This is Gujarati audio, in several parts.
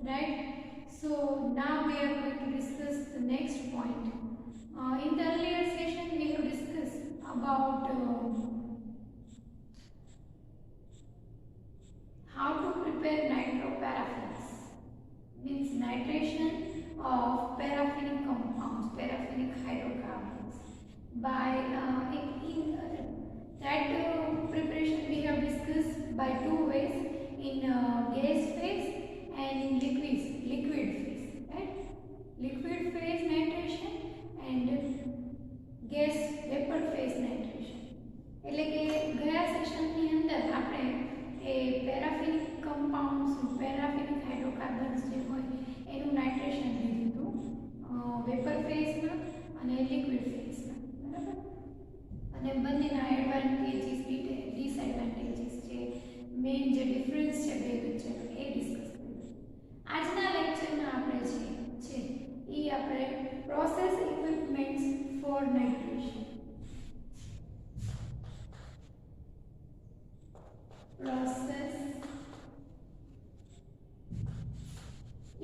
right? So now we are going to discuss the next point. In the earlier session we have discussed about how to prepare nitroparaffins, means nitration of paraffinic compounds, paraffinic hydrocarbons. By that preparation we have discussed by two ways, in gas phase and in liquid phase, right? Liquid phase nitration and gas vapor phase nitration. એટલે કે ગયા સેશનની અંદર આપણે એ પેરાફિનિક કમ્પાઉન્ડ્સ, પેરાફિનિક હાઇડ્રોકાર્બન્સ જે હોય એનું નાઇટ્રેશન લીધું હતું વેપર ફેઝમાં અને લિક્વિડ ફેઝમાં, બરાબર? અને બંનેના એડવાન્ટેજીસ ડિસએડવાન્ટેજીસ છે, મેઇન જે ડિફરન્સ છે બે વચ્ચેનો એ ડિસ્કસ કર્યું. આજના લેક્ચરમાં આપણે છે એ આપણે process equipments for nitration, process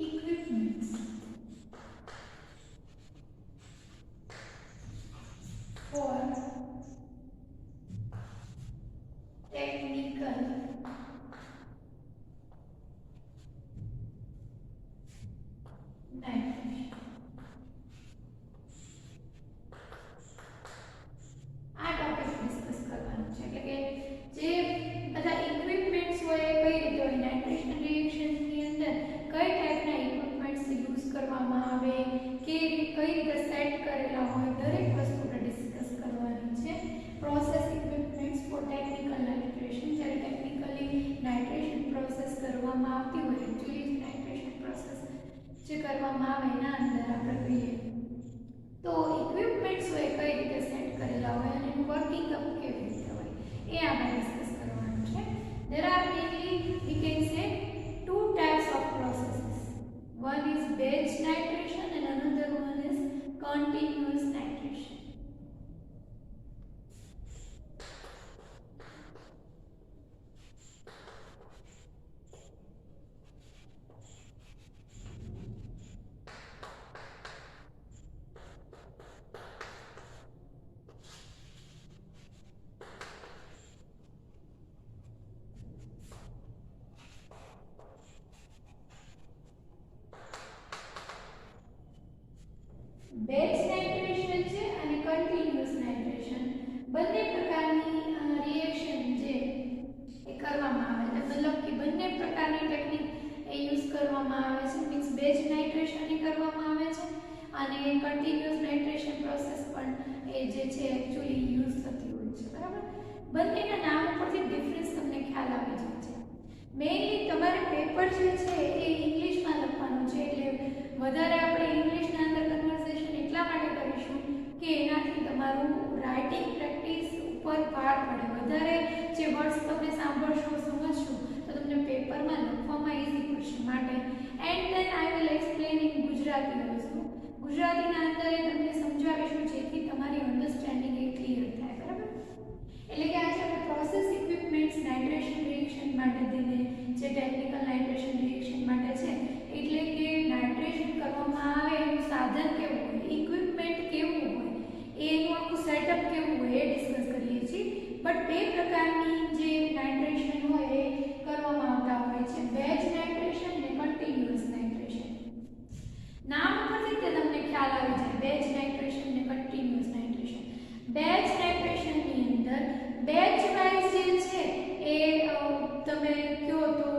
equipments for technical nitration. આ ટોપિક ડિસ્કસ કરવાનું છે, એટલે કે જે બધા ઇક્વિપમેન્ટ્સ હોય એ કઈ રીતે હોય, નાઇટ્રેશન રિએક્શન્સ ની અંદર કઈ ટાઈપના ઇક્વિપમેન્ટ્સ યુઝ કરવામાં આવે, કે કઈ રીતે સેટ કરેલા હોય, દરેક વસ્તુને ડિસ્કસ કરવાની છે. Process equipments for technical nitration, જ્યારે ટેકનિકલી નાઇટ્રેશન પ્રોસેસ કરવામાં આવતી હોય, એકચ્યુઅલી નાઇટ્રેશન પ્રોસેસ જે કરવામાં આવે એના અંદર આપણે કહીએ તો ઇક્વિપમેન્ટ્સ હોય કઈ રીતે સેટ કરેલા હોય અને એનું વર્કિંગ અપ કેવી રીતે હોય એ આપણે ડિસ્કસ કરવાનું છે. There are mainly, we can say, two types of processes. One is batch nitration and another one is continuous nitration. Batch nitration છે અને કન્ટિન્યુઅસ નાઇટ્રેશન, બંને પ્રકારની રિએક્શન જે એ કરવામાં આવે છે, મતલબ કે બંને પ્રકારની ટેકનિક એ યુઝ કરવામાં આવે છે. મીન્સ બેચ નાઇટ્રેશન એ કરવામાં આવે છે અને કન્ટિન્યુઅસ નાઇટ્રેશન પ્રોસેસ પણ એ જે છે એકચ્યુઅલી યુઝ થતી હોય છે, બરાબર? બંનેના નામ ઉપરથી ડિફરન્સ તમને ખ્યાલ આવી જાય છે. મેઇનલી તમારે પેપર જે છે એ ઇંગ્લિશમાં લખવાનું છે, એટલે વધારે આપણે ઇંગ્લિશના અંદર કન્વર્સેશન એટલા માટે કરીશું કે એનાથી તમારું રાઇટિંગ પ્રેક્ટિસ ઉપર ભાર પડે. વધારે જે વર્ડ્સ તમે સાંભળશો, સમજશો તો તમને પેપરમાં લખવામાં ઈઝી પડશે. માટે and then I will explain in Gujarati also. ગુજરાતીના અંદર તમને સમજાવીશું જેથી તમારી અન્ડરસ્ટેન્ડિંગ એ ક્લિયર થાય, બરાબર? એટલે કે આજે આપણે પ્રોસેસ ઇક્વિપમેન્ટ્સ નાઇટ્રેશન રિએક્શન માટે થઈને જે ટેકનિકલ નાઇટ્રેશન રિએક્શન માટે છે, એટલે કે નાઇટ્રેશન કરવામાં આવે એનું સાધન કેવું હોય, ઇક્વિપમેન્ટ કેવું હોય, એનું આખું સેટઅપ કેવું હોય એ ડિસ્કસ કરીએ છીએ. બટ બે પ્રકારની જે નાઇટ્રેશન હોય એ કરવામાં આવતા હોય છે, બેચ નાઇટ્રેશન અને કન્ટિન્યુઅસ નાઇટ્રેશન. નામ ઉપરથી તે તમને ખ્યાલ આવી જાય, બેચ નાઇટ્રેશન અને કન્ટિન્યુઅસ નાઇટ્રેશન. બેચ નાઇટ્રેશનની અંદર બેચ વાઇઝ જે છે એ તમે કહો તો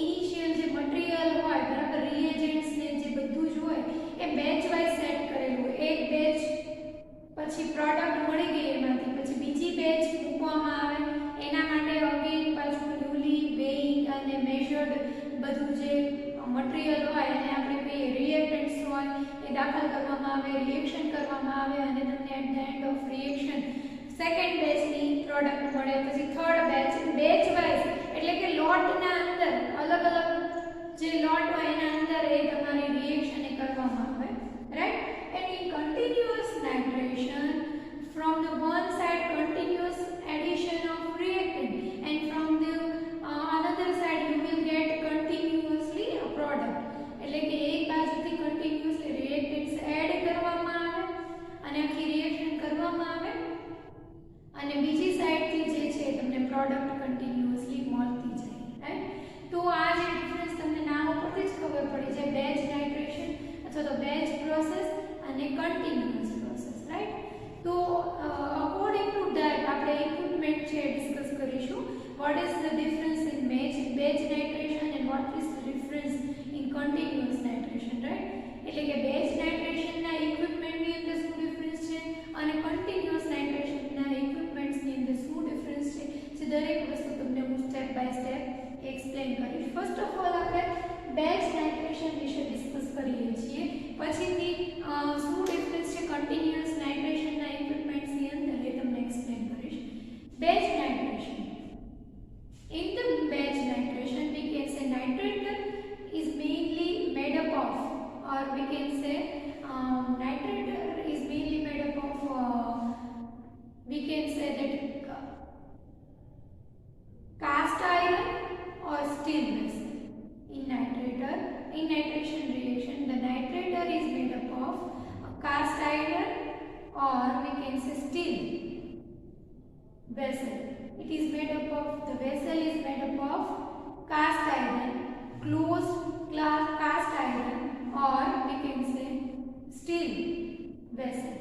ઇનિશિયલ જે મટીરીયલ હોય, બરાબર, રિએજન્ટ્સ ને જે બધું જ હોય એ બેચ વાઇઝ સેટ કરેલું હોય. એક બેચ પછી પ્રોડક્ટ મળી ગઈ, એમાંથી પછી બીજી બેચ મૂકવામાં આવે, એના માટે અગેન પાછું ન્યુલી વેઇંગ અને મેઝર્ડ બધું જે મટીરીયલ હોય એને આપણે કહીએ રિએક્ટન્ટ્સ હોય એ દાખલ કરવામાં આવે, રિએક્શન કરવામાં આવે અને તમને at the end of reaction second બેચની પ્રોડક્ટ મળે. પછી થર્ડ બેચ, બેચ વાઇઝ એટલે કે લોટના અંદર અલગ અલગ જે લોટ હોય એના અંદર એ તમારી રિએક્શન એ કરવામાં આવે, right? And in continuous nitration, from the one side continuous addition of reactant and from the another side you will get continuously a product. અથવા તો બેચ પ્રોસેસ અને કન્ટિન્યુઅસ પ્રોસેસ, રાઈટ. તો અકોર્ડિંગ ટુ ધેટ આપણે ઇક્વિપમેન્ટ છે ડિસ્કસ કરીશું. What is the difference in batch nitration and what is the difference in continuous nitration, right. એટલે કે બેચ નાઇટ્રેશનના ઇક્વિપમેન્ટની અંદર શું ડિફરન્સ છે અને કન્ટિન્યુઅસ નાઇટ્રેશનના ઇક્વિપમેન્ટ્સની અંદર શું ડિફરન્સ છે, જે દરેક વસ્તુ તમને હું સ્ટેપ બાય સ્ટેપ એક્સપ્લેન કરીશ. ફર્સ્ટ ઓફ ઓલ આપણે બેચ નાઇટ્રેશન વિશે ડિસ્કસ કરીએ છીએ, પછીથી શું ડિફરન્સ છે કન્ટિન્યુઅસ નાઇટ્રેશનના ઇક્વિપમેન્ટ્સની અંદર એ તમને એક્સપ્લેન કરીશ. Batch nitration. In the batch nitration, we can say nitrator is mainly made up of, or we can say nitrator is mainly made up of, we can say that cast iron or steel vessel. In nitration reaction, the nitrator is made up of cast iron or we can say steel vessel. It is made up of, the vessel is made up of cast iron, closed cast iron or we can say steel vessel.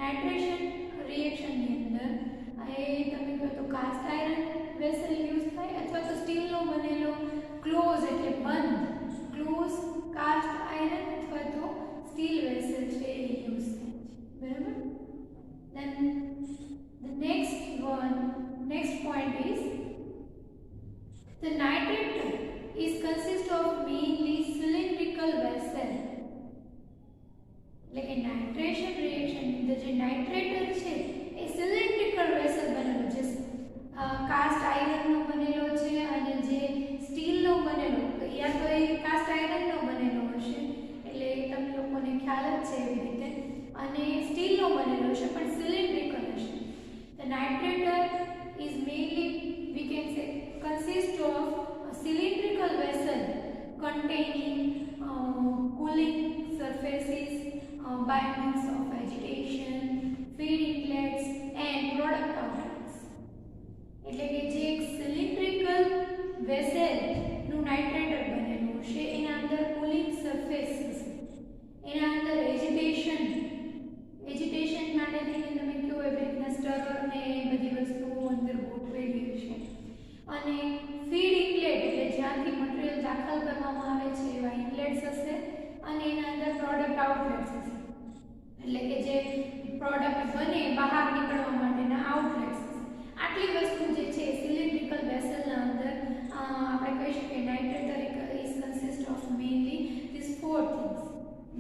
Nitration reaction ની અંદર એ તમે કહો તો cast iron vessel યુઝ થાય અથવા તો સ્ટીલ નો બનેલો ક્લોઝ એટલે બંધ ક્લોઝ cast iron અથવા તો સ્ટીલ વેસલ છે એ યુઝ થાય છે, બરાબર. Then the next point is the nitrator is consist of mainly cylindrical vessel. એટલે કે નાઇટ્રેશન રિએક્શન ની અંદર જે નાઇટ્રેટર છે એ સિલિન્ડ્રિકલ વેસલ બનેલો છે, કાસ્ટ આયરન નો બનેલો છે અને જે સ્ટીલ નો બનેલો યા તો એ કાસ્ટ આયરન નો બનેલો હશે એટલે તમને લોકોને ખ્યાલ જ છે એવી રીતે, અને સ્ટીલ નો બનેલો છે પણ સિલિન્ડ્રિકલ હશે. The nitrator is mainly, we can say, consist of a cylindrical vessel containing cooling surfaces, bindings of vegetation, feed inlets and product outlets. એટલે કે જે એક સિલિન્ડ્રિકલ વેસલ નું નાઇટ્રેટર બનેલું છે એના અંદર કુલિંગ સરફેસ હશે, એના અંદર એજિટેશન માટેની તમે કહો એવી રીતના સ્ટરર ને એ બધી વસ્તુઓ અંદર ગોઠવેલી હશે, અને ફીડ ઇનલેટ એટલે જ્યાંથી મટીરીયલ દાખલ કરવામાં આવે છે એવા ઇનલેટ્સ હશે, અને એના અંદર પ્રોડક્ટ આઉટલેટ્સ હશે એટલે કે જે પ્રોડક્ટ બને બહાર નીકળવા માટેના આઉટલેટ્સ હશે. આટલી વસ્તુ જે છે સિલિન્ડ્રિકલ વેસલના અંદર આપણે કહી શકીએ nitrator is consist of mainly this four things.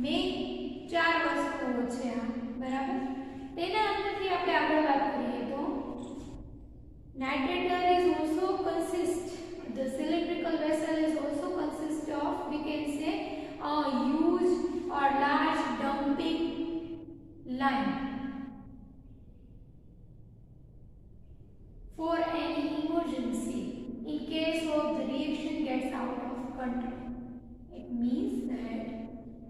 Main ચાર વસ્તુઓ છે આ, બરાબર. તેના અંદરથી આપણે આગળ વાત કરીએ તો nitrator is also consist, the cylindrical vessel is also consist of, we can say, a huge or large dumping line for any emergency in case of the reaction gets out of control. It means that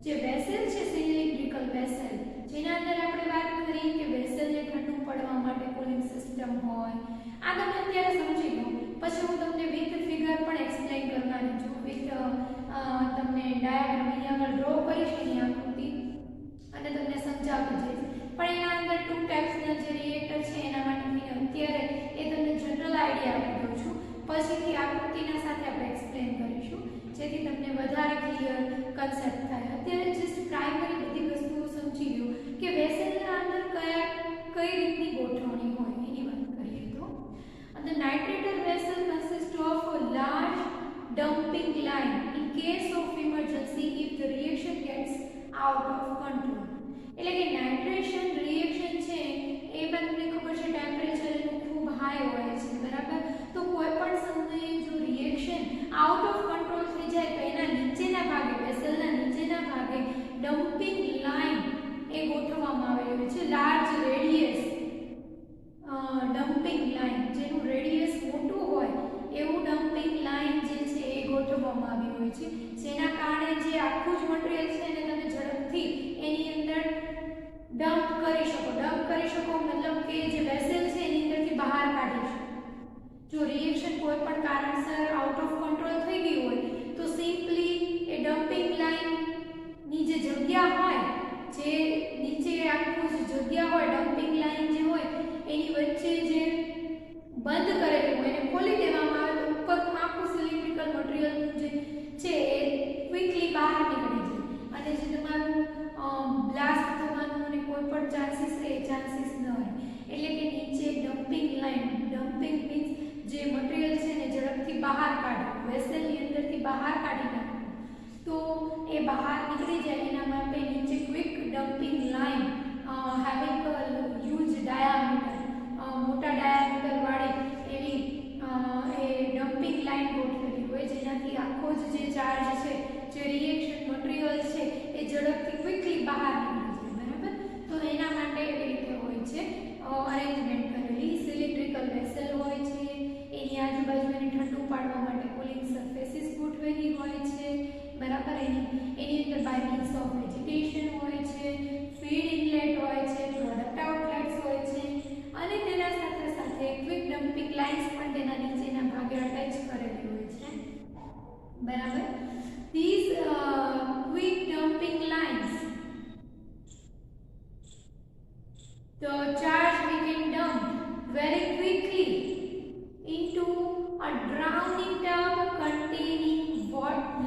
જે વેસલ છે સિલિન્ડ્રિકલ વેસલ જેના અંદર આપણે વાત કરી કે વેસલને ઠંડુ પડવા માટે કુલિંગ સિસ્ટમ હોય, આ તમે અત્યારે સમજી લો, પછી હું તમને વિથ ફિગર પણ એક્સપ્લેન કરવાની છું, વિથ તમને ડાયાગ્રામ અહીંયા આગળ ડ્રો કરીશ એની આકૃતિ અને તમને સમજાવી જઈશ. પણ એના અંદર ટુ ટાઈપ્સના જે રિએક્ટર છે એના માટે અત્યારે એ તમને જનરલ આઈડિયા આપી દઉં છું, પછીથી આકૃતિના સાથે આપણે એક્સપ્લેન કરીશું જેથી તમને વધારે ક્લિયર કન્સેપ્ટ થાય. અત્યારે જસ્ટ પ્રાઇમરી બધી વસ્તુઓ સમજી લો કે વેસલના અંદર કઈ રીતની ગોઠવણી હોય એની વાત કરીએ તો the nitrator vessel consists of a large dumping line in case of emergency if the reaction gets out of control. એટલે કે નાઇટ્રેશન રિએક્શન છે એમાં તમને ખબર છે ટેમ્પરેચર એનું ખૂબ હાઈ હોય છે, બરાબર. તો કોઈ પણ સમયે જો રિએક્શન આઉટ ઓફ કંટ્રોલ થઈ જાય તો એના નીચેના ભાગે વેસલના નીચેના ભાગે ડમ્પિંગ લાઇન એ ગોઠવવામાં આવેલી હોય છે, લાર્જ રેડિયસ ડમ્પિંગ લાઇન જેનું રેડિયસ મોટું હોય એવું ડમ્પિંગ લાઇન જે છે એ ગોઠવવામાં આવી હોય છે, જેના કારણે જે આખું જ મટીરીયલ છે એને તમે ઝડપથી એની અંદર ડમ્પ કરી શકો મતલબ કે જે વેસલ છે એની અંદરથી બહાર કાઢી શકો. જો રિએક્શન કોઈ પણ કારણસર આઉટ ઓફ કંટ્રોલ થઈ ગઈ હોય તો સિમ્પલી એ ડમ્પિંગ લાઇન ની જે જગ્યા જે મટીરિયલ છે ને ઝડપથી બહાર કાઢવું, વેસલની અંદરથી બહાર કાઢી નાખવું, તો એ બહાર નીકળી જાય એના માટે નીચે quick dumping line having a huge diameter, મોટા ડાયામીટર વાળી એવી એ ડમ્પિંગ લાઇન ગોઠવેલી હોય, જેનાથી આખો જે ચાર્જ છે, જે રિએક્શન મટીરિયલ છે એ ઝડપથી ક્વિકલી બહાર નીકળી જાય, બરાબર. તો એના માટે એવી રીતે હોય છે અરેન્જમેન્ટ કરેલી. સિલિન્ડ્રિકલ વેસલ હોય છે, એની આજુબાજુ એને ઠંડુ પાડવા માટે કુલિંગ સરફેસીસ ગોઠવેલી હોય છે, બરાબર. એની અંદર બાય મીન્સ ઓફ વેજીટેશન હોય છે, ફીડ ઇનલેટ હોય છે, પ્રોડક્ટ આઉટલેટ્સ હોય છે, અને તેના સાથે સાથે ક્વિક ડમ્પિંગ લાઇન્સ પણ તેના નીચેના ભાગે અટેચ કરેલી હોય છે, બરાબર. These quick dumping lines, the charge we can dump very quickly into a drowning tub containing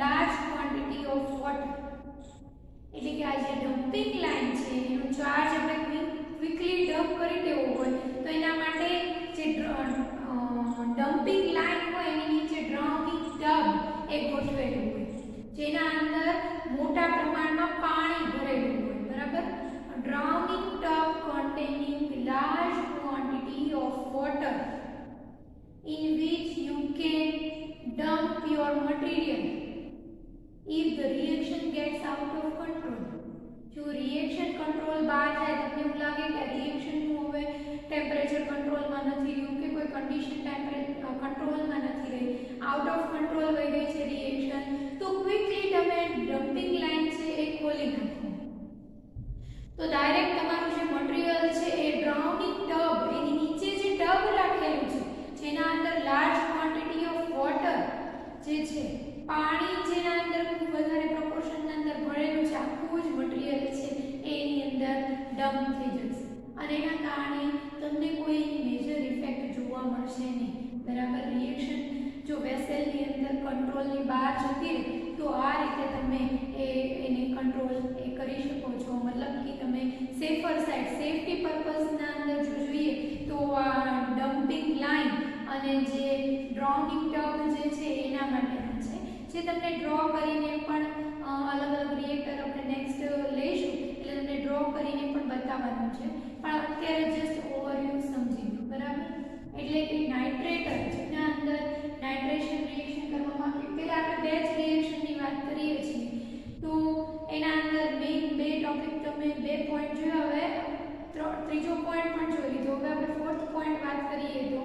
large quantity of water. એટલે કે આ જે ડમ્પિંગ લાઇન છે એનો ચાર્જ આપણે ક્વિકલી ડમ્પ કરી દેવો હોય તો એના માટે જે ડમ્પિંગ લાઇન હોય એની નીચે ડ્રાઉનિંગ ટબ એ ગોઠવેલું હોય, જેના અંદર મોટા પ્રમાણમાં પાણી ભરેલું હોય, બરાબર. Drowning tub containing large quantity of water in which you can dump your material if the reaction gets out of control. જો રિએક્શન કંટ્રોલ બહાર જાય, તમને એવું લાગે કે રિએક્શન નું હવે ટેમ્પરેચર કંટ્રોલમાં નથી રહ્યું કે કોઈ કન્ડિશન કંટ્રોલમાં નથી રહી, આઉટ ઓફ કંટ્રોલ થઈ ગઈ છે રિએક્શન, તો ક્વિકલી તમે ડમ્પિંગ લાઇન છે એ ખોલી નાખો. તો ડાયરેક્ટ તમારું જે મટીરિયલ છે એ ડ્રાઉનિંગ ટબ, એની નીચે જે ટબ રાખેલું છે જેના અંદર લાર્જ ક્વોન્ટિટી ઓફ વોટર જે છે, પાણી જેના અંદર ખૂબ વધારે પ્રોપોર્શનના અંદર ભરેલું છે, આખું જ મટીરિયલ છે એની અંદર ડમ્પ થઈ જશે, અને એના કારણે તમને કોઈ મેજર ઇફેક્ટ જોવા મળશે નહીં, બરાબર. રિએક્શન જો વેસલની અંદર કંટ્રોલની બહાર જતી રહે તો આ રીતે તમે એને કંટ્રોલ કરી શકો છો, મતલબ કે તમે સેફર સાઇડ, સેફટી પર્પઝના અંદર જો જોઈએ તો આ ડમ્પિંગ લાઇન અને જે ડ્રાઉનિંગ ટબ જે છે એના માટેના છે, જે તમને ડ્રો કરીને પણ અલગ અલગ રિએક્ટર આપણે નેક્સ્ટ લઈશું એટલે તમને ડ્રો કરીને પણ બતાવવાનું છે, પણ અત્યારે જસ્ટ ઓવરવ્યૂ સમજી લો, બરાબર. એટલે કે નાઇટ્રેટર જેના અંદર નાઇટ્રેશન રિએક્શન કરવામાં આવે, પહેલા આપણે બેચ રિએક્શનની વાત કરીએ છીએ તો એના અંદર મેઇન બે ટોપિક તમે બે પોઈન્ટ જોયા, હવે ત્રીજો પોઈન્ટ પણ જોઈ લીધો, હવે આપણે ફોર્થ પોઈન્ટ વાત કરીએ તો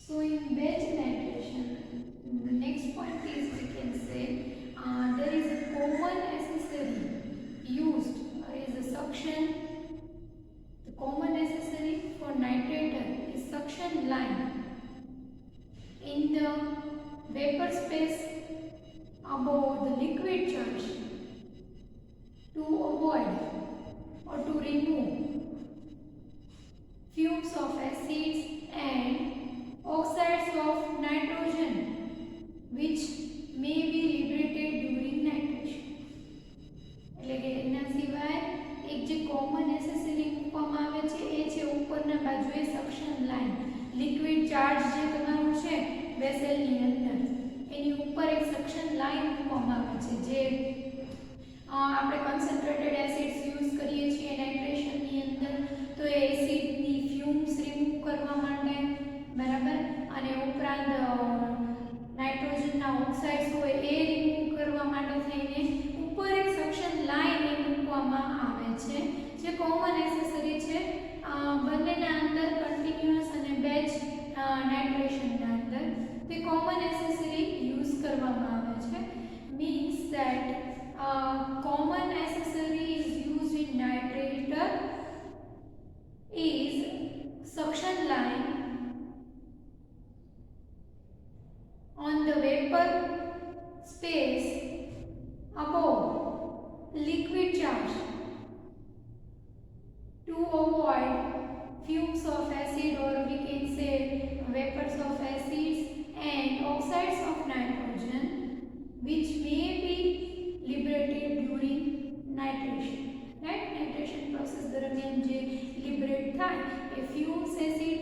so in batch nitration the next point is we can say there is a common accessory used is a suction. The common accessory for nitrator is suction line in the vapor space above the liquid charge to avoid or to remove fumes of acids and oxides of nitrogen which may be liberated during nitration. એટલે કે એના સિવાય એક જે કોમન એસેસરી મૂકવામાં આવે છે એ છે ઉપરના બાજુએ સક્શન લાઇન, લિક્વિડ ચાર્જ જે તમારું છે વેસલની અંદર એની ઉપર એક સક્શન લાઇન મૂકવામાં આવે છે, જે આપણે કન્સન્ટ્રેટેડ એસિડ્સ યુઝ કરીએ છીએ નાઇટ્રેશનની અંદર તો એ એસિડની ફ્યુમ્સ રિમૂવ કરવા માટે, બરાબર, અને ઉપરાંત નાઇટ્રોજનના ઓક્સાઇડ્સ હોય એ રિમૂવ કરવા માટે થઈને ઉપર એક સક્શન લાઇન એ મૂકવામાં આવે છે, જે કોમન એસેસરી છે બંનેના અંદર કન્ટિન્યુઅસ અને બેચ નાઇટ્રેશનના અંદર તે કોમન એસેસરી યુઝ કરવામાં આવે છે. Means that common accessory is used in nitrator is suction line on the vapor space above liquid charge to avoid fumes of acid, or we can say vapors of acids and oxides of nitrogen which may be liberated during nitration. Right? Nitration process દરમિયાન જે લિબરેટ થાય એ fumes acid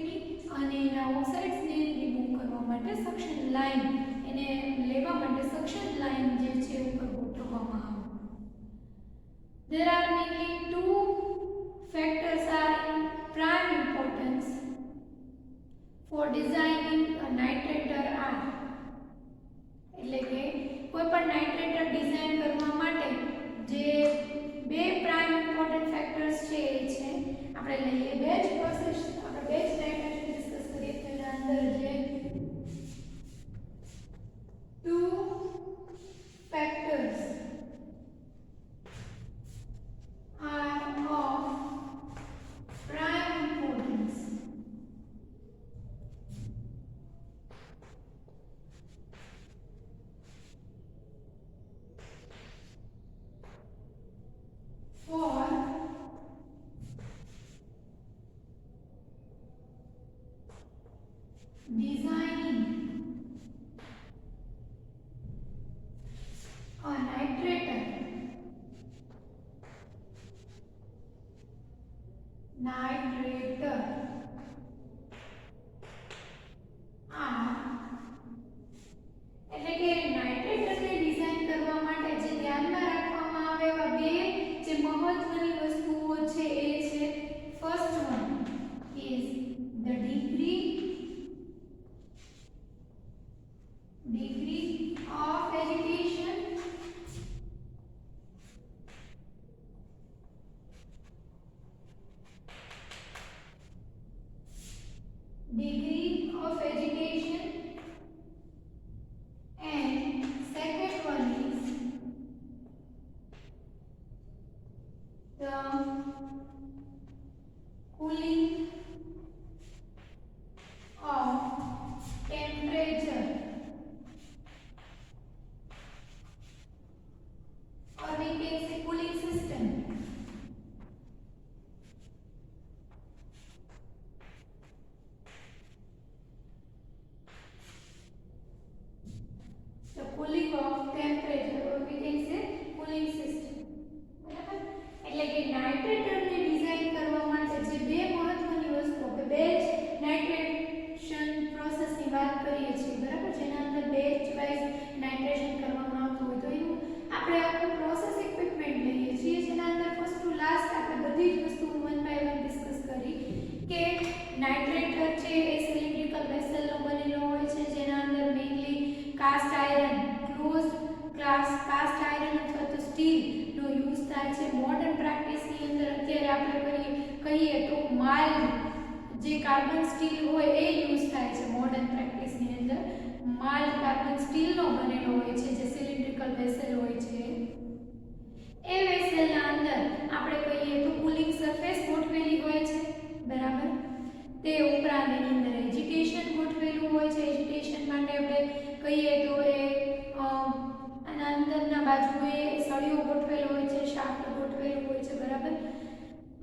માટે સક્શન લાઇન એને લેવા માટે સક્શન લાઇન જે છે ઉપર ગોઠવવામાં આવે. There are mainly two factors are in prime importance for designing a nitrator R. એટલે કે કોઈ પણ નાઇટ્રેટર ડિઝાઇન કરવા માટે જે બે પ્રાઇમ ઇમ્પોર્ટન્ટ ફેક્ટર્સ છે એ છે આપણે લઈએ બેચ પ્રોસેસ. આપણે બેચ નાઇટ્રેશન ડિસ્કસ કરીએ તો એના અંદર જે two factors are of prime importance. For designing a nitrator એટલે કે નાઇટ્રેટરને ડિઝાઇન કરવા માટે જે ધ્યાનમાં રાખવામાં આવે એવા બે જે મહત્વની વસ્તુઓ છે એ છે first one is the degree of agitation, and second one is the cooling of temperature, or we can say cooling system. The cooling of temperature, or we can say cooling system. બરાબર. એટલે કે નાઇટ્રેટરને ડિઝાઇન કરવા માટે જે બે મહત્વની વસ્તુઓ કે બેચ નાઇટ્રેશન પ્રોસેસની વાત કરીએ છીએ બરાબર, જેના અંદર બેચ વાઇઝ નાઇટ્રેશન કરવામાં આવતું હોય તો એનું આપણે આખું પ્રોસેસ ઇક્વિપમેન્ટ લઈએ છીએ જેના અંદર ફર્સ્ટ ટુ લાસ્ટ આપણે બધી જ વસ્તુઓ વન બાય વન ડિસ્કસ કરી કે નાઇટ્રેટર છે એ સિલિન્ડ્રિકલ વેસલનો બનેલો હોય છે જેના અંદર mainly cast iron closed glass cast iron અથવા તો સ્ટીલનો યુઝ થાય છે. મોડર્ન પ્રેક્ટિસની અંદર અત્યારે આપણે કહીએ તો માઇલ્ડ જે કાર્બન સ્ટીલ હોય એ યુઝ થાય છે. મોડર્ન પ્રેક્ટિસની અંદર માઇલ્ડ કાર્બન સ્ટીલનો બનેલો હોય છે જે સિલિન્ડ્રિકલ વેસલ હોય છે. એ વેસલના અંદર આપણે કહીએ તો કુલિંગ સરફેસ ગોઠવેલી હોય છે બરાબર. તે ઉપરાંત એની અંદર એજિટેશન ગોઠવેલું હોય છે. એજિટેશન માટે આપણે કહીએ તો એ આના અંદરના બાજુએ સળિયો ગોઠવેલો હોય છે, શાફ્ટ ગોઠવેલું હોય છે બરાબર,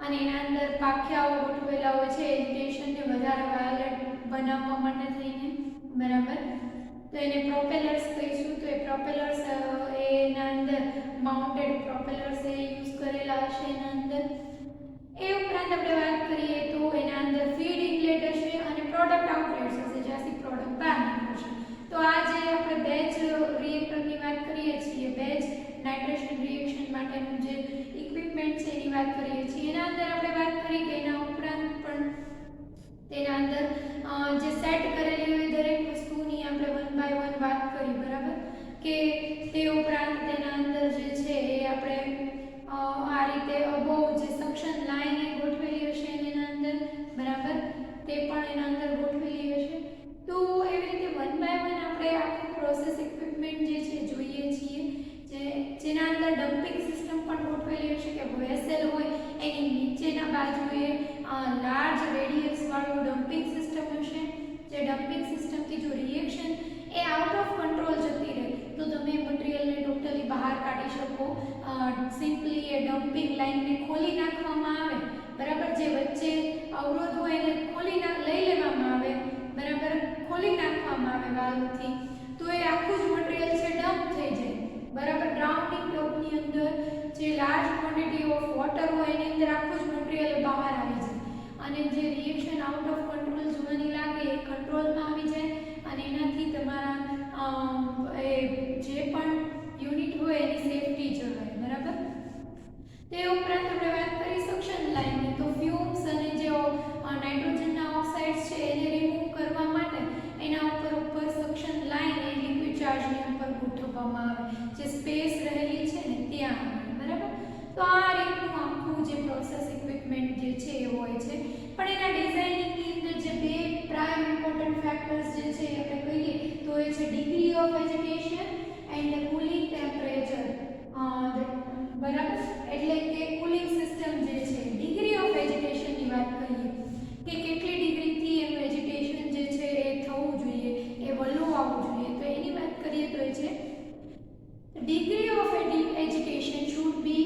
અને એના અંદર પાખિયાઓ ગોઠવેલા હોય છે એજિટેશનને વધારે વાયોલેટ બનાવવા માટે થઈને બરાબર. તો એને પ્રોપેલર્સ કહીશું. તો એ પ્રોપેલર્સ એના અંદર માઉન્ટેડ પ્રોપેલર્સ એ યુઝ કરેલા હશે એના અંદર. એ ઉપરાંત આપણે વાત કરીએ તો એના અંદર ફીડ ઇનલેટ હશે અને પ્રોડક્ટ આઉટલેટ્સ હશે જ્યાંથી પ્રોડક્ટ બહાર નીકળશે. તો આ જે આપણે બેચ રિએક્ટરની વાત કરીએ છીએ, બેચ નાઇટ્રેશન રિએક્શન માટેનું જે ઇક્વિપમેન્ટ છે એની વાત કરીએ છીએ, એના અંદર આપણે વાત કરી કે એના ઉપરાંત પણ તેના અંદર જે સેટ કરેલી હોય દરેક વસ્તુની આપણે વન બાય વન વાત કરી બરાબર. કે તે ઉપરાંત તેના અંદર જે છે એ આપણે આ રીતે અબોવ જે સક્શન લાઇન એ ગોઠવેલી હશે એના અંદર બરાબર, તે પણ એના અંદર ગોઠવેલી હશે. તો એવી રીતે વન બાય વન આપણે આખું પ્રોસેસ ઇક્વિપમેન્ટ જે છે જોઈએ છીએ જેના અંદર ડમ્પિંગ સિસ્ટમ પણ ગોઠવેલી હશે કે વેસલ હોય એની નીચેના બાજુએ લાર્જ રેડિયસ વાળું ડમ્પિંગ સિસ્ટમ હશે. જે ડમ્પિંગ સિસ્ટમથી જો reaction A out of control જતી રહે તો તમે મટીરીયલને ટોટલી બહાર કાઢી શકો. સિમ્પલી એ ડમ્પિંગ લાઇનને ખોલી નાખવામાં આવે બરાબર, જે વચ્ચે અવરોધ હોય એને લઈ લેવામાં આવે બરાબર, ખોલી નાખવામાં આવે વાલ્વથી, તો એ આખું જ મટીરીયલ છે ડમ્પ થઈ જાય બરાબર. ગ્રાઉન્ડિંગ ટોપની અંદર જે લાર્જ ક્વોન્ટિટી ઓફ વોટર હોય એની અંદર આખું જ મટીરીયલ બહાર આવી જાય અને જે રિએક્શન આઉટ ઓફ કંટ્રોલ જોવાની લાગે એ કંટ્રોલમાં આવી જાય અને એનાથી of agitation and the cooling temperature. બરાબર, એટલે કે કુલિંગ સિસ્ટમ જે છે ડિગ્રી ઓફ એજિટેશન ની વાત કરીએ કે કેટલી ડિગ્રીથી એનું એજિટેશન જે છે એ થવું જોઈએ, એ વલું આવવું જોઈએ, તો એની વાત કરીએ તો એ છે degree of agitation should be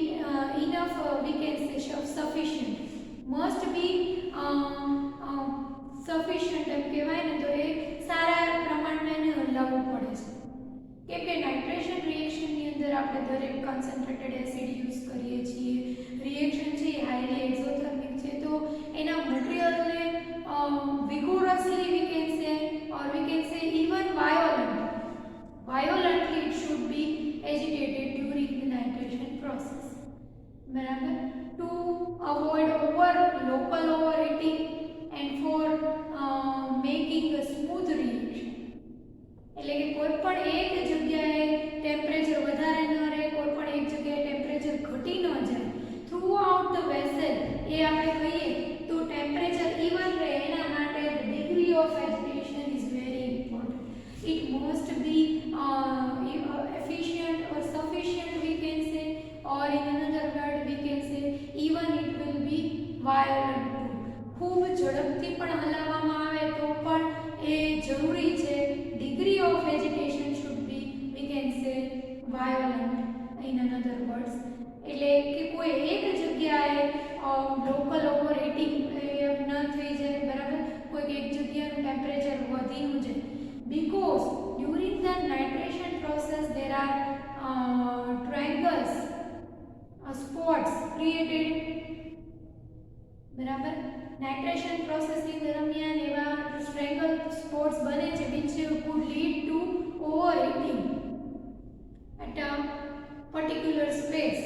enough, we can say sufficient, must be sufficient એમ કહેવાય ને, તો એ સારા પ્રમાણમાં એને હલાવવું પડે છે, કેમ કે નાઇટ્રેશન રિએક્શનની અંદર આપણે દરેક કન્સન્ટ્રેટેડ એસિડ યુઝ કરીએ છીએ, રિએક્શન છે એ હાઈલી એક્ઝોથર્મિક છે, તો એના મટીરિયલને vigorously we can say, or we can say even violently it should be agitated during the nitration process. બરાબર, to avoid local overheating and for making a smooth reaction. એટલે કે કોઈ પણ એક જગ્યાએ ટેમ્પરેચર વધારે ન રહે, કોઈ પણ એક જગ્યાએ ટેમ્પરેચર ઘટી ન જાય, થ્રુ આઉટ ધ વેસલ એ આપણે કહીએ તો ટેમ્પરેચર ઇવન રહે, એના માટે the degree of agitation is very important. It must be efficient or sufficient, we can say, or in another word we can say even it will be violent. ખૂબ ઝડપથી પણ હલાવવામાં આવે તો પણ એ જરૂરી છે. Degree of agitation should be, we can say, violent in another words. એટલે કે કોઈ એક જગ્યાએ લોકલ ઓવરહીટિંગ ન થઈ જાય, બરાબર, કોઈ એક જગ્યાનું ટેમ્પરેચર વધી ન જાય, because during the nitration process there are triangles, spots created, બરાબર, નાઇટ્રેશન પ્રોસેસિંગ દરમિયાન એવા સ્ટ્રેંગલ સ્પોટ્સ બને છે which could lead to overheating at a particular space.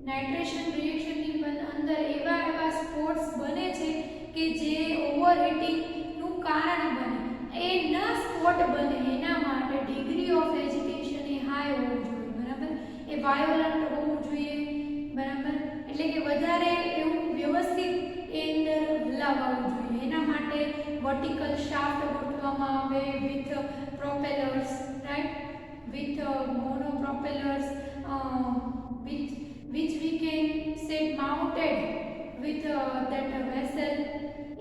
Nitration રિએક્શનની અંદર એવા સ્પોટ્સ બને છે કે જે ઓવરહીટિંગનું કારણ બને, એ ન સ્પોટ બને એના માટે degree of agitation A high હોવું જોઈએ, બરાબર, એ વાયોલન્ટ હોવું જોઈએ, બરાબર, એટલે કે વધારે એવું વ્યવસ્થિત એ અંદર હલાવવું જોઈએ. એના માટે વર્ટિકલ શાફ્ટ ગોઠવવામાં આવે with propellers, right, with mono propellers which we can say mounted with that vessel.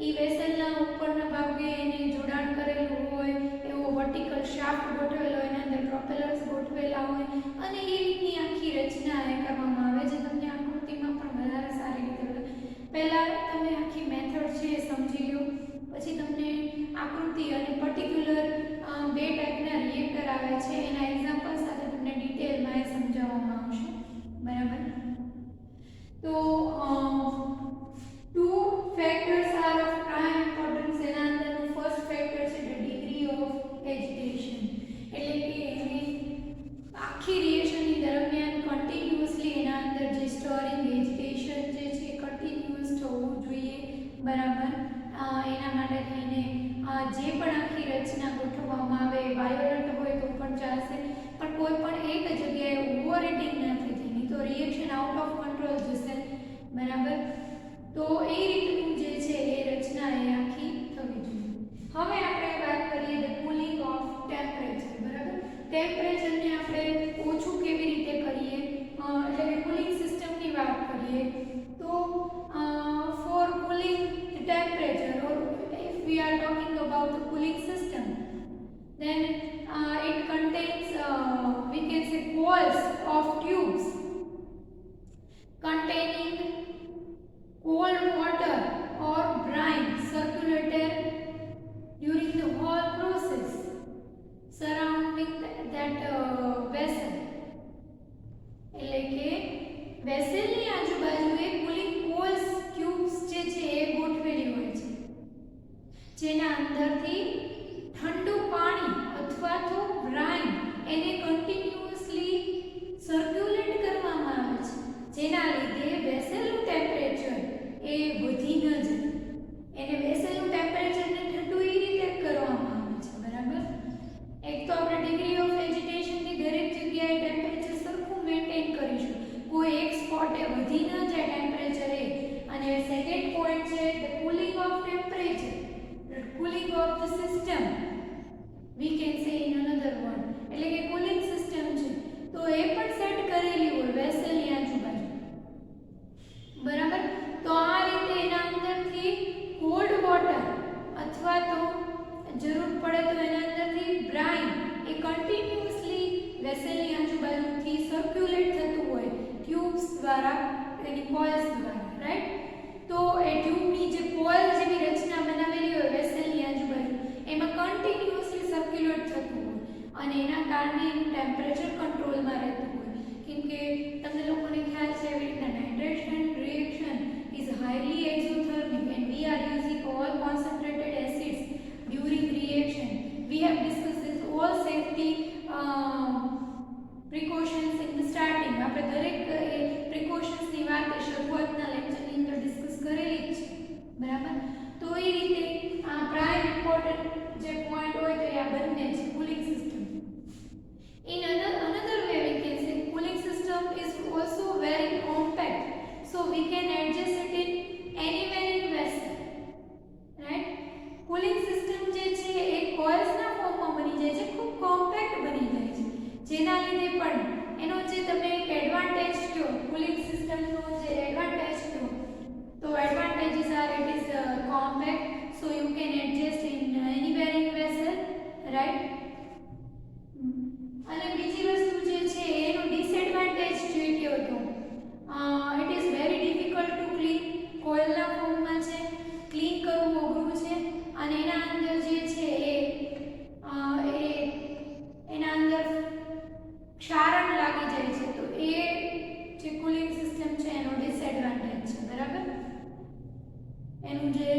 એ વેસલના ઉપરના ભાગે એને જોડાણ કરેલું હોય એવો વર્ટિકલ શાફ્ટ ગોઠવેલો, એના અંદર પ્રોપેલર્સ ગોઠવેલા હોય, અને એ રીતની આખી રચના એ કરવામાં આવે છે. તમને આકૃતિમાં પણ વધારે સારી રીતે, પહેલાં તમે આખી મેથડ છે એ સમજી લો, પછી તમને આકૃતિ અને પર્ટિક્યુલર બે ટાઈપના રિએક્ટર આવે છે એના એક્ઝામ્પલ સાથે તમને ડિટેલમાં એ સમજાવવામાં આવશે, બરાબર. તો two factors are of prime importance. એના અંદરનું ફર્સ્ટ ફેક્ટર છે the degree of agitation, એટલે કે એને આખી રિએક્શનની દરમિયાન કન્ટિન્યુઅસલી એના અંદર જે સ્ટરિંગ એજિટેશન જે છે કન્ટિન્યુઅસ થવું જોઈએ, બરાબર. એના માટે થઈને જે પણ આખી રચના ગોઠવવામાં આવે વાયોલન્ટ હોય તો પણ ચાલશે, પણ કોઈ પણ એક જગ્યાએ ઓવરહીટિંગ ન થઈ જાય, નહીં તો રિએક્શન આઉટ ઓફ કંટ્રોલ જશે, બરાબર. તો એ રીતનું જે છે એ રચના એ આખી થવી જોઈએ. હવે આપણે વાત કરીએ ધ કુલિંગ ઓફ ટેમ્પરેચર, બરાબર. ટેમ્પરેચરને આપણે ઓછું કેવી રીતે કરીએ, એટલે કે કુલિંગ સિસ્ટમની વાત કરીએ તો for cooling temperature, or if we are talking about the cooling system, then it contains we can say coils of tubes containing cold water or brine circulated during the whole process surrounding that vessel. એટલે કે વેસલની આજુબાજુએ કુલિંગ કોલ્સ ટ્યુબ્સ જે છે એ ગોઠવેલી હોય છે, જેના અંદરથી ઠંડુ પાણી અથવા તો બ્રાઇન એને કન્ટિન્યુઅસલી સર્ક્યુલેટ કરવામાં આવે છે, જેના લીધે વેસલનું ટેમ્પરેચર એ વધી ન જાય. એને વેસલનું ટેમ્પરેચરને ઠંડુ એ રીતે કરવામાં આવે છે, બરાબર. એટલે કે કુલિંગ સિસ્ટમ છે તો એ પણ સેટ કરેલી હોય વેસલની આજુબાજુ, બરાબર. તો આ રીતે એના અંદરથી કોલ્ડ વોટર અથવા તો જરૂર પડે તો એના અંદરથી બ્રાઇન એ કન્ટિન્યુઅસલી વેસલની આજુબાજુથી સર્ક્યુલેટ થતું હોય ટ્યુબ્સ દ્વારા, એની કોઇલ્સ દ્વારા, રાઈટ. તો એ ટ્યુબની જે કોઇલ જેવી રચના બનાવેલી હોય વેસલની આજુબાજુ એમાં કન્ટિન્યુઅસલી સર્ક્યુલેટ થતું હોય અને એના કારણે એનું ટેમ્પરેચર કંટ્રોલમાં રહેતું હોય. કેમ કે તમને લોકોને ખ્યાલ છે એવી રીતના nitration reaction is highly exothermic and we are using all concentrated acids during reaction. We have discussed this all safety precautions in the starting. આપણે દરેક પ્રિકોશન્સ ની વાત શરૂઆતના લેક્ચરની અંદર ડિસ્કસ કરેલી જ છે, બરાબર. તો એ રીતે આ પ્રાઇમ ઇમ્પોર્ટન્ટ જે પોઈન્ટ હોય તો એ આ બંને છે cooling system. In another way we can say cooling system is also very compact, so we can adjust it in anywhere in vessel, right. cooling system જે છે એ કોઇલ્સ ના ફોર્મમાં બની જાય છે, ખૂબ કોમ્પેક્ટ બની જાય છે, જેના લીધે પણ એનો જે તમે એક એડવાન્ટેજ કયો કુલિંગ સિસ્ટમનો જે એડવાન્ટેજ કયો તો advantages are it is compact, so you can adjust in anywhere in vessel, right. અને બીજી વસ્તુ જે છે એનો ડિસએડવાન્ટેજ જોઈ ગયો તો it is very difficult to clean, કોઇલના ફોર્મમાં છે, ક્લીન કરવું અઘરું છે અને એના અંદર જે છે એ એના અંદર ક્ષારણ લાગી જાય છે, તો એ જે કુલિંગ સિસ્ટમ છે એનો ડિસએડવાન્ટેજ છે, બરાબર. એનું જે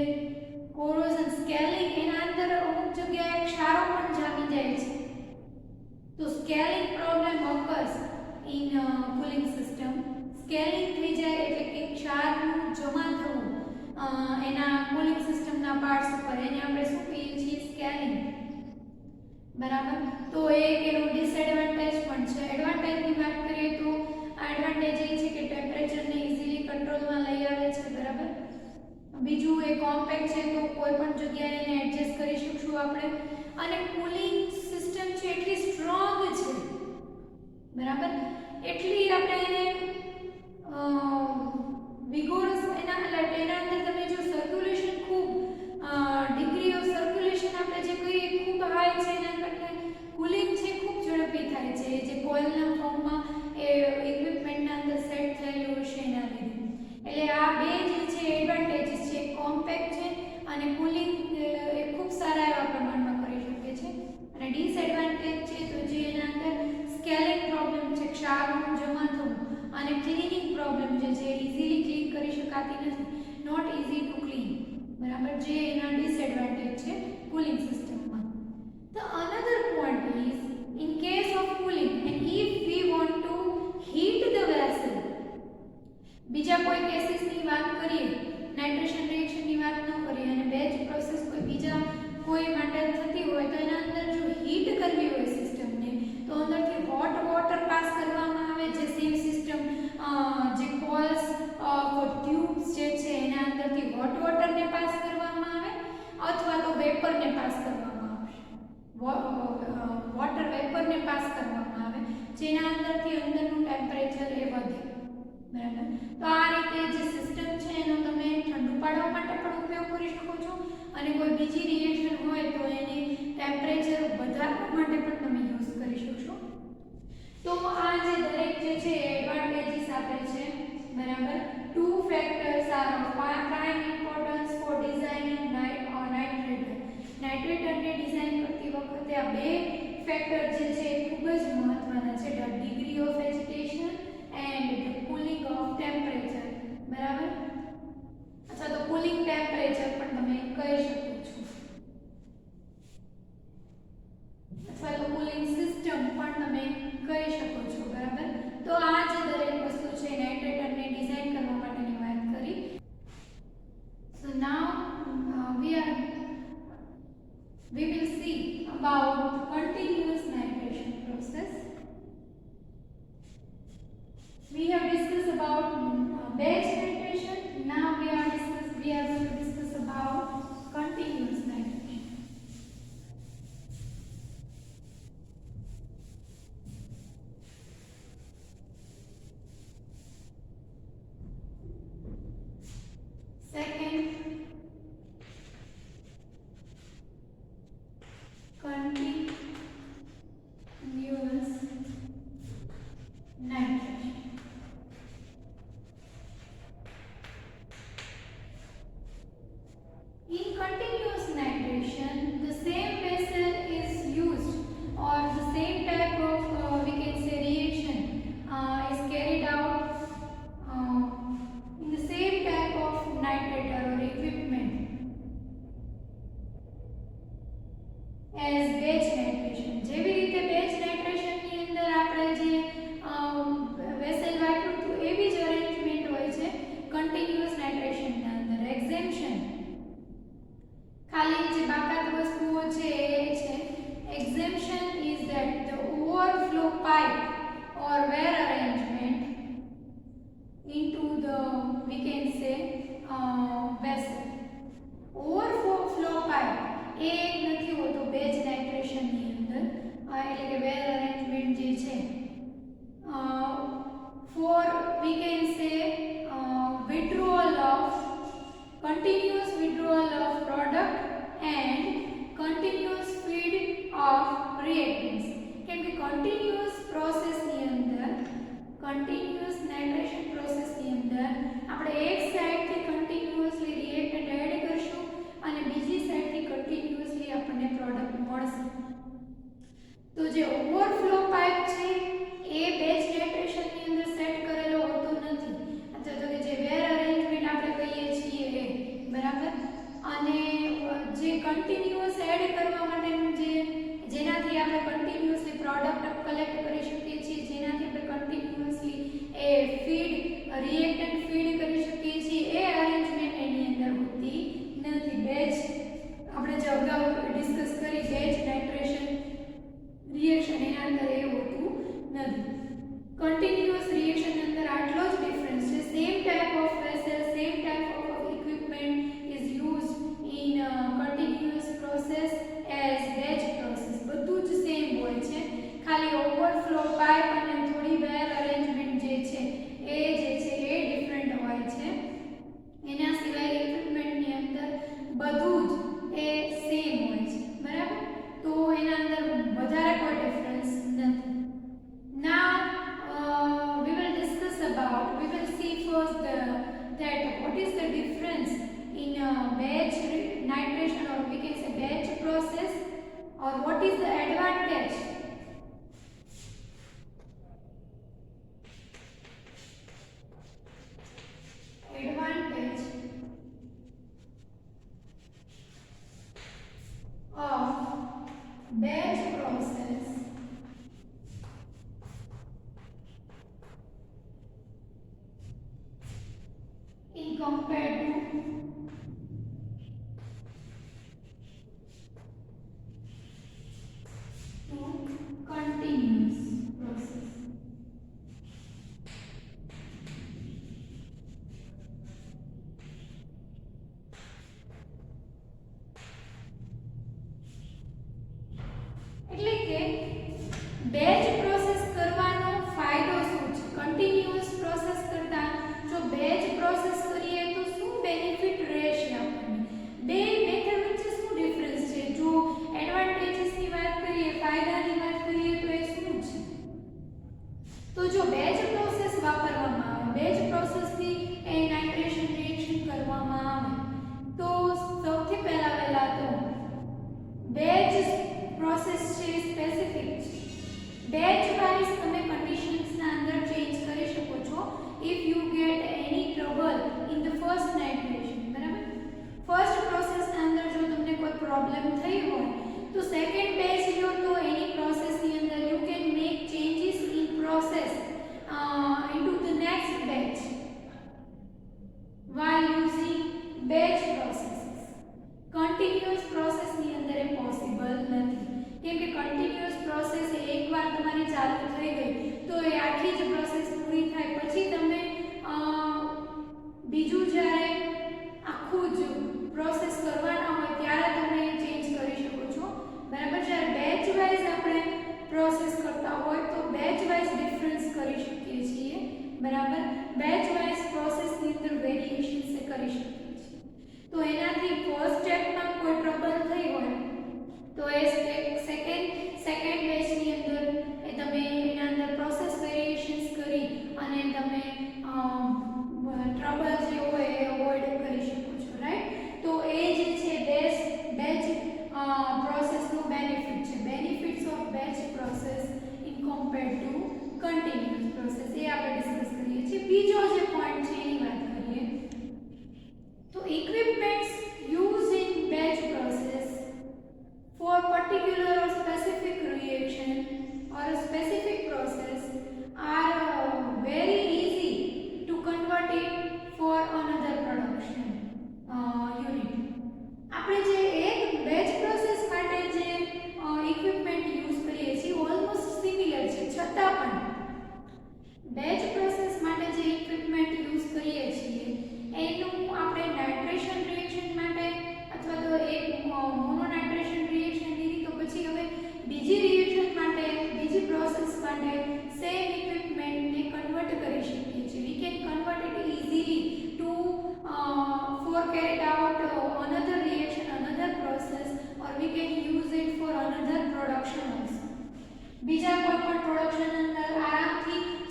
કોરોઝન સ્કેલિંગ એના અંદર અમુક જગ્યાએ ક્ષારો પણ જામી જાય છે, તો scaling problem occurs in cooling system. Scaling થઈ જાય એટલે કે ક્ષારનું જમા થવું એના કુલિંગ સિસ્ટમના પાર્ટ્સ ઉપર, એને આપણે શું કહીએ છીએ સ્કેલિંગ, બરાબર. તો એ એનો ડિસએડવાન્ટેજ પણ છે. એડવાન્ટેજની વાત કરીએ તો આ એડવાન્ટેજ એ છે કે ટેમ્પરેચરને ઇઝીલી કંટ્રોલમાં લઈ આવે છે, બરાબર. બીજું એ કોમ્પેક્ટ છે તો કોઈ પણ જગ્યાએ એને એડજસ્ટ કરી શકશું આપણે, અને કુલિંગ સિસ્ટમ છે એટલી સ્ટ્રોંગ છે, બરાબર, એટલી આપણે એને વિગોરસ એના અંદર તમે જો સર્ક્યુલેશન ખૂબ ડિગ્રી ઓફ સર્ક્યુલેશન આપણે જે કહીએ ખૂબ હાઈ છે, એના કરતાં કુલિંગ છે ખૂબ ઝડપી થાય છે, જે કોઇલના ફોર્મમાં એ ઇક્વિપમેન્ટના અંદર સેટ થયેલું હશે એના લીધે. એટલે આ બે જે છે એડવાન્ટેજીસ છે, કોમ્પેક્ટ છે અને કુલિંગ એ ખૂબ સારા એવા પ્રમાણમાં કરી શકે છે. અને ડિસએડવાન્ટેજ છે તો જે એના અંદર સ્કેલિંગ પ્રોબ્લેમ છે, ક્ષારનું જમા થવું અને ક્લીનિંગ પ્રોબ્લેમ જે છે ઇઝીલી ક્લીન કરી શકાતી નથી, નોટ ઇઝી ટુ ક્લીન, બરાબર, જે એના ડિસએડવાન્ટેજ છે કુલિંગ સિસ્ટમમાં. The another point is in case of cooling and if we want to heat the vessel, બીજા કોઈ કેસીસની વાત કરીએ, નાઇટ્રેશન રિએક્શનની વાત ન કરીએ અને બેચ પ્રોસેસ કોઈ બીજા કોઈ માટે થતી હોય તો એના અંદર જો હીટ કરવી હોય સિસ્ટમને તો અંદરથી હોટ વોટર પાસ કરવામાં આવે, જે સેમ સિસ્ટમ જે કોલ્સ ટ્યુબ્સ જે છે એના અંદરથી હોટ વોટરને પાસ કરવામાં આવે અથવા તો વેપરને પાસ કરવામાં આવશે, વોટર વેપરને પાસ કરવામાં આવે, જેના અંદરથી અંદરનું ટેમ્પરેચર એ વધે, બરાબર. તો આ રીતે જે સિસ્ટમ છે એનો તમે ઠંડુ પાડવા માટે પણ ઉપયોગ કરી શકો છો અને કોઈ બીજી રિએક્શન હોય તો એને ટેમ્પરેચર વધારવા માટે પણ તમે યુઝ કરી શકશો. તો આ જે દરેક જે છે એડવાન્ટેજીસ આપે છે, બરાબર. Two factors are of prime importance for designing નાઇટ્રેટરને ડિઝાઇન કરતી વખતે આ બે ફેક્ટર જે છે એ ખૂબ જ મહત્વના છે, the degree of agitation and the cooling of temperature, બરાબર. અથવા તો કુલિંગ ટેમ્પરેચર પણ તમે કહી શકો છો, અથવા તો કુલિંગ સિસ્ટમ પણ તમે કહી શકો છો, બરાબર. તો આ જે દરેક વસ્તુ છે નાઇટ્રેટરને ડિઝાઇન કરવા માટેની વાત કરી. So now we will see about continuous nitration process. We have discussed about batch nitration. Now we are going to discuss about continuous nitration. pipe or wear arrangement into the, we can say, vessel. Overflow pipe એ એક નથી હોતો બેચ નાઇટ્રેશન ની અંદર, એટલે કે વેર અરેન્જમેન્ટ જે છે for, we can say, withdrawal of continuous withdrawal of product and continuous feed of reactants. કેમ કે continuous process ની અંદર, continuous nitration process ની અંદર આપણે એક સાઈડ થી continuously reactant એડ કરશું અને બીજી સાઈડ થી continuously આપણને પ્રોડક્ટ મળશે. તો જે ઓવરફ્લો પાઇપ છે એ બેચ નાઇટ્રેશન ની અંદર સેટ કરેલો હોતો નથી, અથવા તો કે જે વેર અરેન્જમેન્ટ આપણે કહીએ છીએ એ, બરાબર. અને જે કન્ટિન્યુઅસ એડ કરવા માટેનું જે, જેનાથી આપણે કન્ટિન્યુઅસલી પ્રોડક્ટ કલેક્ટ કરી શકીએ છીએ, જેનાથી આપણે કન્ટિન્યુઅસલી એ ફીડ રિએક્ટન્ટ ફીડ કરી શકીએ છીએ, એ અરેન્જમેન્ટ એની અંદર હોતી નથી. બેચ આપણે જે અગાઉ ડિસ્કસ કરી બેચ નાઇટ્રેશન રિએક્શન એના અંદર એ હોતું નથી. કન્ટિન્યુઅસ રિએક્શન ની અંદર આટલો જ ડિફરન્સ છે. Same type of vessel, same type of equipment is used in continuous process as batch process. બધું જ સેમ હોય છે, ખાલી ઓવરફ્લો પાઇપ અને થોડી વેર અરેન્જમેન્ટ જે છે એ ડિફરન્ટ હોય છે. એના સિવાય ઇક્વિપમેન્ટની અંદર બધું જ એ સેમ હોય છે, બરાબર. તો એના અંદર વધારે કોઈ ડિફરન્સ નથી. Now we will discuss about, we will see first that what is the difference in batch nitration, or we can say batch process, or what is the advantage of batch process in compared to continuous process. એટલે કે બેચ પ્રોસેસ કરવાનો ફાયદો શું છે? કન્ટિન્યુઅસ પ્રોસેસ કરતા જો બેચ પ્રોસેસ કરીએ તો શું બેનિફિટ રહેશે આપણને? બે મેથડ વચ્ચે શું ડિફરન્સ છે? જો એડવાન્ટેजेस ની વાત કરીએ, ફાયદાની વાત કરીએ તો એ શું છે? તો જો બેચ પ્રોસેસ વાપરવામાં આવે, બેચ પ્રોસેસથી એ નાઇટ્રેશન રિએક્શન કરવામાં આવે, તો સૌથી પહેલા તો બેચ પ્રોસેસ છે સ્પેસિફિક છે. બેચ વાઇઝ તમે કન્ડિશન્સના અંદર ચેન્જ કરી શકો છો if you get any trouble in the first nitration, બરાબર. ફર્સ્ટ પ્રોસેસના અંદર જો તમને કોઈ પ્રોબ્લેમ થઈ હોય તો સેકન્ડ બેચ લો તો એની પ્રોસેસની અંદર you can make changes in process into the next batch while using batch processes. Continuous પ્રોસેસની અંદર એ પોસિબલ નથી, કેમ કે કન્ટિન્યુઅસ પ્રોસેસ એકવાર તમારી ચાલુ થઈ ગઈ તો એ આખી જ પ્રોસેસ પૂરી થાય પછી તમે બીજું જ્યારે આખું જ પ્રોસેસ કરવાના હોય ત્યારે તમે ચેન્જ કરી શકો છો, બરાબર. જ્યારે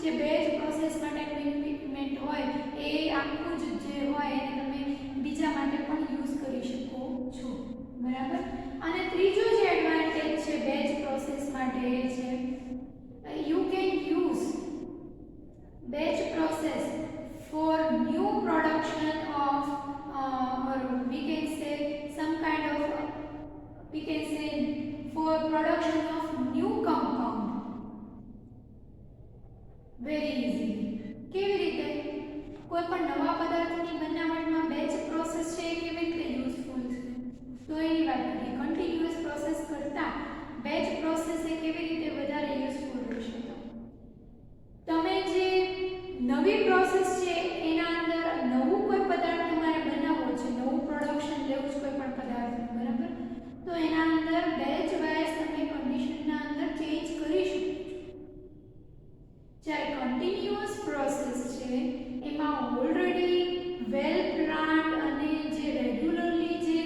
જે બેચ પ્રોસેસ માટેનું ઇક્વિપમેન્ટ હોય એ આખું જ જે હોય એને તમે બીજા માટે પણ યુઝ કરી શકો છો, બરાબર. અને ત્રીજો જે એડવાન્ટેજ છે બેચ પ્રોસેસ માટે એ છે you can use batch process for new production of or we can say some kind of we can say for production of new compound very easy. કેવી રીતે? કોઈ પણ નવા પદાર્થની બનાવટમાં બેચ પ્રોસેસ છે એ કેવી રીતે યુઝફુલ છે? તો એની વાત કરીએ. કન્ટિન્યુઅસ પ્રોસેસ કરતા બેચ પ્રોસેસ એ કેવી રીતે વધારે યુઝફુલ રહેશે? તમે જે નવી પ્રોસેસ છે એના અંદર નવું કોઈ પદાર્થ તમારે બનાવવો છે, નવું પ્રોડક્શન લેવું છે કોઈ પણ પદાર્થનું, બરાબર, તો એના અંદર બેચ વાઇઝ તમે કન્ડિશનના અંદર ચેન્જ કરી શકો છો. જ્યારે કન્ટિન્યુઅસ પ્રોસેસ છે એમાં ઓલરેડી વેલ પ્લાન્ડ અને જે રેગ્યુલરલી જે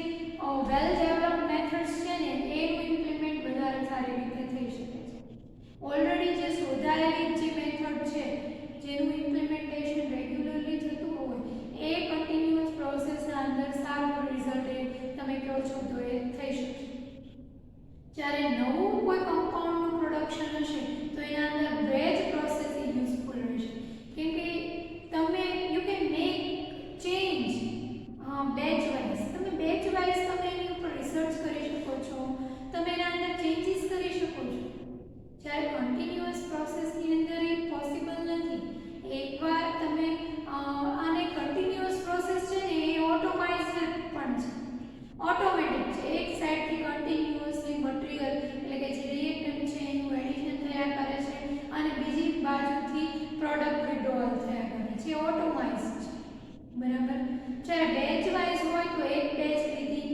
વેલ ડેવલપ મેથડ્સ છે ને એનું ઇમ્પ્લિમેન્ટ વધારે સારી રીતે થઈ શકે છે. ઓલરેડી જે શોધાયેલી જે મેથડ છે જેનું ઇમ્પ્લિમેન્ટેશન રેગ્યુલરલી થતું હોય એ કન્ટિન્યુઅસ પ્રોસેસના અંદર સારું રિઝલ્ટ એ તમે કહો છો તો એ થઈ શકે. જ્યારે નવું કોઈ કમ્પાઉન્ડનું પ્રોડક્શન હશે તો એના અંદર બેચ પ્રોસેસ યુઝફુલ રહેશે, કેમ કે તમે you can make change batch wise. તમે બેચ વાઇઝ તમે એની ઉપર રિસર્ચ કરી શકો છો, તમે એના અંદર ચેન્જીસ કરી શકો છો. જ્યારે કન્ટિન્યુઅસ પ્રોસેસની અંદર એ પોસિબલ નથી. એકવાર તમે આને કન્ટિન્યુઅસ પ્રોસેસ છે ને એ ઓટોમાઇઝડ પણ છે, ઓટોમેટિક છે. એક સાઈડથી કન્ટિન્યુઅસલી મટીરીયલ એટલે કે જે રિએક્ટન્ટ છે એનું એડિશન થયા કરે છે અને બીજી બાજુથી પ્રોડક્ટ વિડ્રોવલ થયા કરે છે, ઓટોમાઇઝ છે, બરાબર. જ્યારે બેચ વાઇઝ હોય તો એક બેચ લીધી,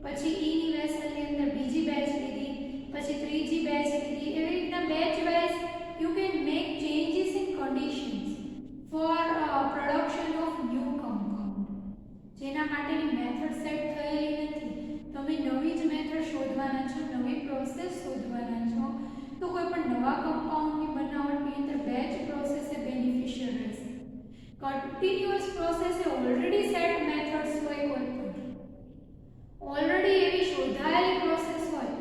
પછી ઈની વેસલની અંદર બીજી બેચ લીધી, પછી ત્રીજી બેચ લીધી. એવી રીતના batch wise you can make changes in conditions for production of new compound. જેના માટેની મેથડ સેટ થયેલી નથી, તમે નવી જ મેથડ શોધવાના છો, નવી પ્રોસેસ શોધવાના છો, તો કોઈ પણ નવા કમ્પાઉન્ડની બનાવટની અંદર બેચ પ્રોસેસ એ બેનિફિશિયલ રહેશે. કન્ટિન્યુઅસ પ્રોસેસ એ ઓલરેડી સેટ મેથડ્સ હોય, કોઈ પણ ઓલરેડી એવી શોધાયેલી પ્રોસેસ હોય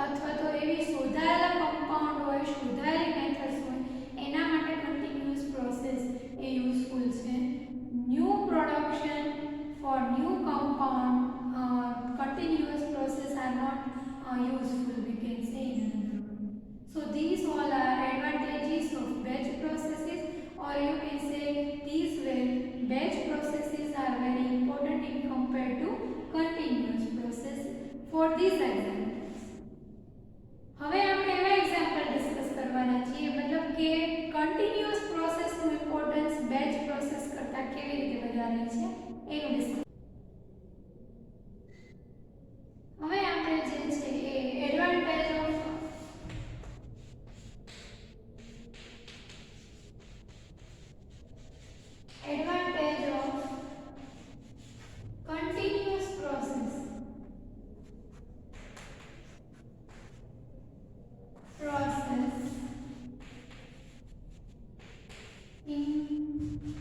અથવા તો એવી શોધાયેલા કમ્પાઉન્ડ હોય, શોધાયેલી મેથડ્સ હોય, એના માટે કન્ટિન્યુઅસ પ્રોસેસ એ યુઝફુલ છે. New production for new compound continuous process are not useful, we can say in another word. So these all are advantages of batch processes, or you can say these way batch processes are very important in compared to continuous process for these examples. હવે આપણે એવા એક્ઝામ્પલ ડિસ્કસ કરવાના છીએ, મતલબ કે કન્ટિન્યુઅસ પ્રોસેસનું ઇમ્પોર્ટન્સ બેચ પ્રોસેસ કરતાં કેવી રીતે વધારે છે એનું ડિસ્કસ. હવે આપણે જે છે એ advantage of continuous process in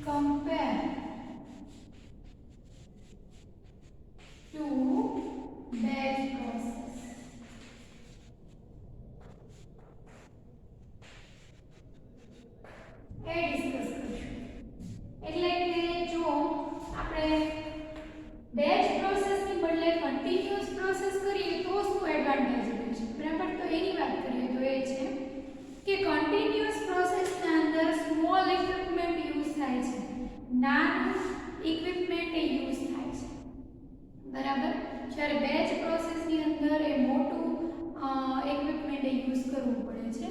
compare to batch process. એ ડિસ્કસ કરીશું. એટલે કે જો આપણે બેચ પ્રોસેસની બદલે કન્ટિન્યુઅસ પ્રોસેસ કરીએ તો શું એડવાન્ટેજ હોય છે, બરાબર. તો એની વાત કરીએ તો એ છે કે કન્ટિન્યુઅસ પ્રોસેસના અંદર સ્મોલ ઇક્વિપમેન્ટ યુઝ થાય છે, નાનું ઇક્વિપમેન્ટ એ યુઝ થાય છે, બરાબર. જ્યારે બેચ પ્રોસેસની અંદર એ મોટું ઇક્વિપમેન્ટ એ યુઝ કરવું પડે છે.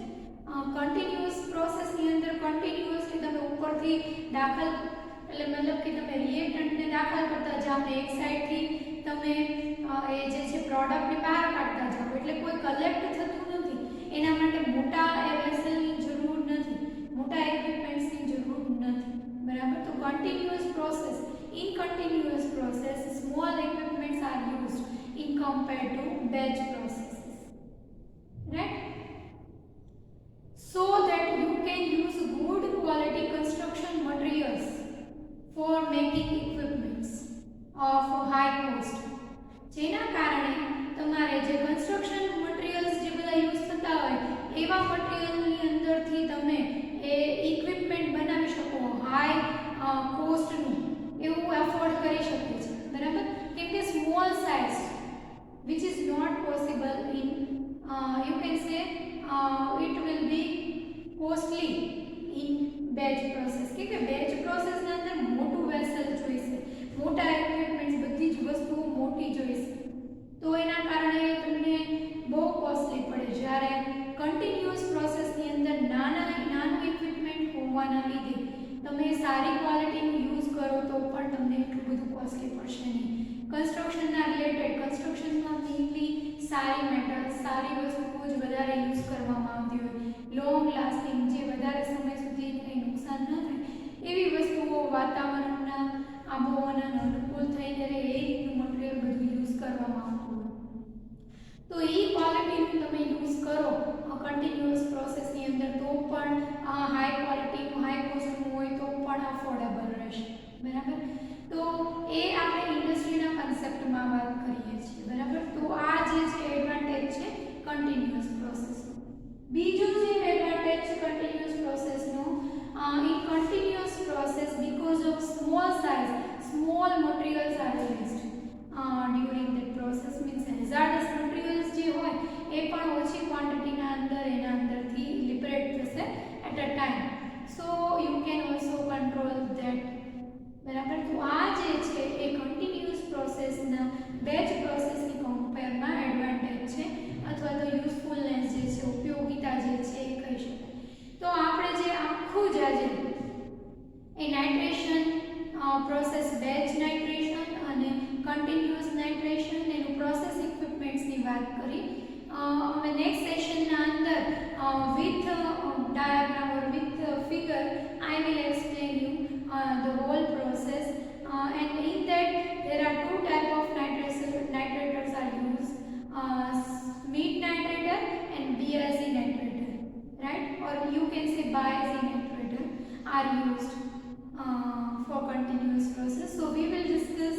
કન્ટિન્યુઅસ પ્રોસેસની અંદર કન્ટિન્યુઅસલી તમે ઉપરથી દાખલ એટલે મતલબ કે તમે રિએક્ટન્ટને દાખલ કરતા જાઓ ને એક સાઈડથી તમે એ જે છે પ્રોડક્ટને બહાર કાઢતા જાઓ, એટલે કોઈ કલેક્ટ થતું નથી. એના માટે મોટા એ વેસલની જરૂર નથી, મોટા ઇક્વિપમેન્ટ્સની જરૂર નથી, બરાબર. તો continuous process in continuous process small equipments are used in compared to batch processes, right? So that you can use good quality હોવાના લીધે તમે સારી ક્વોલિટીનું યુઝ કરો તો પણ તમને એટલું બધું કોસ્ટલી પડશે નહીં. કન્સ્ટ્રક્શનના રિલેટેડ કન્સ્ટ્રક્શનમાં મેઇનલી સારી મેટલ સારી વસ્તુઓ જ વધારે યુઝ કરવામાં આવતી હોય, લોંગ લાસ્ટિંગ જે વધારે સમય સુધી કંઈ નુકસાન ન થાય એવી વસ્તુઓ, વાતાવરણના આબોહવાના અનુકૂળ થઈને રહે એ રીતનું મટીરિયલ બધું યુઝ કરવામાં આવતું હોય. તો એ ક્વોલિટીનું તમે યુઝ કરો કન્ટિન્યુઅસ પ્રોસેસની અંદર તો પણ હાઈ ક્વોલિટીનું હાઈ કોસ્ટનું હોય તો પણ અફોર્ડેબલ રહેશે. બરાબર, તો એ આપણે ઇન્ડસ્ટ્રીના કન્સેપ્ટમાં વાત કરીએ છીએ. બરાબર, તો આ જે છે એડવાન્ટેજ છે કન્ટિન્યુઅસ પ્રોસેસનો. બીજું જે એડવાન્ટેજ છે continuous પ્રોસેસનો, in continuous process because of small size small materials are released during that process, means hazardous materials જે હોય એ પણ ઓછી ક્વોન્ટિટીના અંદર એના અંદરથી લિબરેટ થશે at a time, so you can also control that. બરાબર, તો આ જે છે એ કન્ટિન્યુઅસ પ્રોસેસના બેચ પ્રોસેસની કમ્પેરમાં એડવાન્ટેજ છે અથવા તો યુઝફુલનેસ જે છે ઉપયોગિતા જે છે એ કહી શકાય. તો આપણે જે આખું જ આજે એ નાઇટ્રેશન પ્રોસેસ, બેચ નાઇટ્રેશન અને કન્ટિન્યુઅસ નાઇટ્રેશન એનું પ્રોસેસ ઇક્વિપમેન્ટ્સની વાત કરી. હવે નેક્સ્ટ સેશનના અંદર with diagram or with figure I will explain you the whole process, and in that there are two type of nitrators are used, Schmidt nitrator and BAC nitrator, right, or you can say BAC nitrator are used for continuous process. So we will discuss